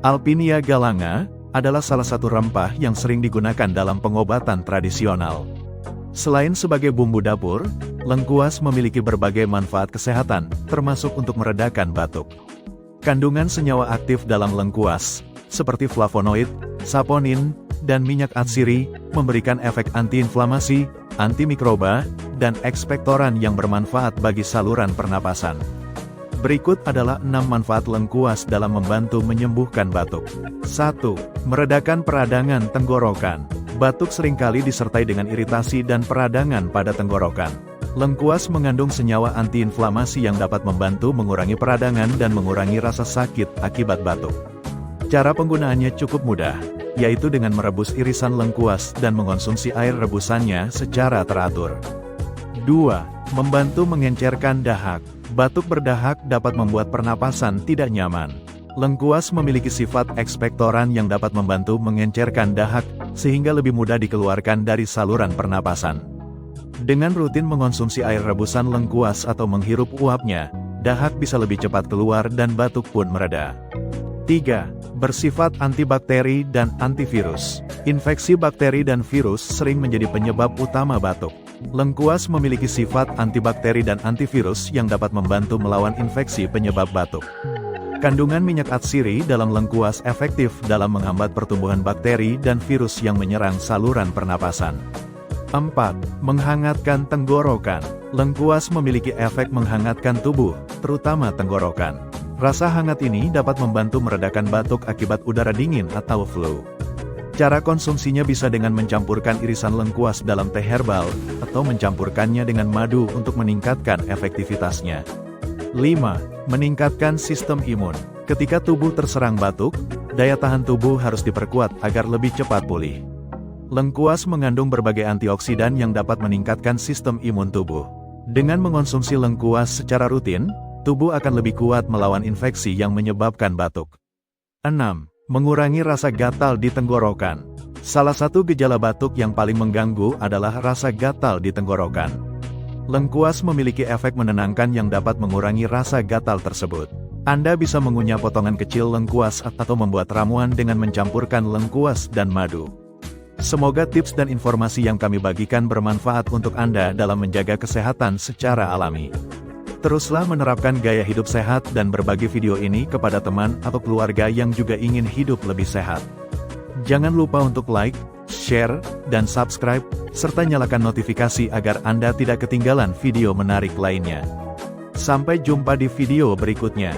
Alpinia galanga adalah salah satu rempah yang sering digunakan dalam pengobatan tradisional. Selain sebagai bumbu dapur, lengkuas memiliki berbagai manfaat kesehatan, termasuk untuk meredakan batuk. Kandungan senyawa aktif dalam lengkuas, seperti flavonoid, saponin, dan minyak atsiri, memberikan efek antiinflamasi, antimikroba, dan ekspektoran yang bermanfaat bagi saluran pernapasan. Berikut adalah 6 manfaat lengkuas dalam membantu menyembuhkan batuk. 1. Meredakan peradangan tenggorokan. Batuk seringkali disertai dengan iritasi dan peradangan pada tenggorokan. Lengkuas mengandung senyawa antiinflamasi yang dapat membantu mengurangi peradangan dan mengurangi rasa sakit akibat batuk. Cara penggunaannya cukup mudah, yaitu dengan merebus irisan lengkuas dan mengonsumsi air rebusannya secara teratur. 2. Membantu mengencerkan dahak. Batuk berdahak dapat membuat pernapasan tidak nyaman. Lengkuas memiliki sifat ekspektoran yang dapat membantu mengencerkan dahak, sehingga lebih mudah dikeluarkan dari saluran pernapasan. Dengan rutin mengonsumsi air rebusan lengkuas atau menghirup uapnya, dahak bisa lebih cepat keluar dan batuk pun mereda. 3. Bersifat antibakteri dan antivirus. Infeksi bakteri dan virus sering menjadi penyebab utama batuk. Lengkuas memiliki sifat antibakteri dan antivirus yang dapat membantu melawan infeksi penyebab batuk. Kandungan minyak atsiri dalam lengkuas efektif dalam menghambat pertumbuhan bakteri dan virus yang menyerang saluran pernapasan. 4. Menghangatkan tenggorokan. Lengkuas memiliki efek menghangatkan tubuh, terutama tenggorokan. Rasa hangat ini dapat membantu meredakan batuk akibat udara dingin atau flu. Cara konsumsinya bisa dengan mencampurkan irisan lengkuas dalam teh herbal, atau mencampurkannya dengan madu untuk meningkatkan efektivitasnya. 5. Meningkatkan sistem imun. Ketika tubuh terserang batuk, daya tahan tubuh harus diperkuat agar lebih cepat pulih. Lengkuas mengandung berbagai antioksidan yang dapat meningkatkan sistem imun tubuh. Dengan mengonsumsi lengkuas secara rutin, tubuh akan lebih kuat melawan infeksi yang menyebabkan batuk. 6. Mengurangi rasa gatal di tenggorokan. Salah satu gejala batuk yang paling mengganggu adalah rasa gatal di tenggorokan. Lengkuas memiliki efek menenangkan yang dapat mengurangi rasa gatal tersebut. Anda bisa mengunyah potongan kecil lengkuas atau membuat ramuan dengan mencampurkan lengkuas dan madu. Semoga tips dan informasi yang kami bagikan bermanfaat untuk Anda dalam menjaga kesehatan secara alami. Teruslah menerapkan gaya hidup sehat dan berbagi video ini kepada teman atau keluarga yang juga ingin hidup lebih sehat. Jangan lupa untuk like, share, dan subscribe, serta nyalakan notifikasi agar Anda tidak ketinggalan video menarik lainnya. Sampai jumpa di video berikutnya.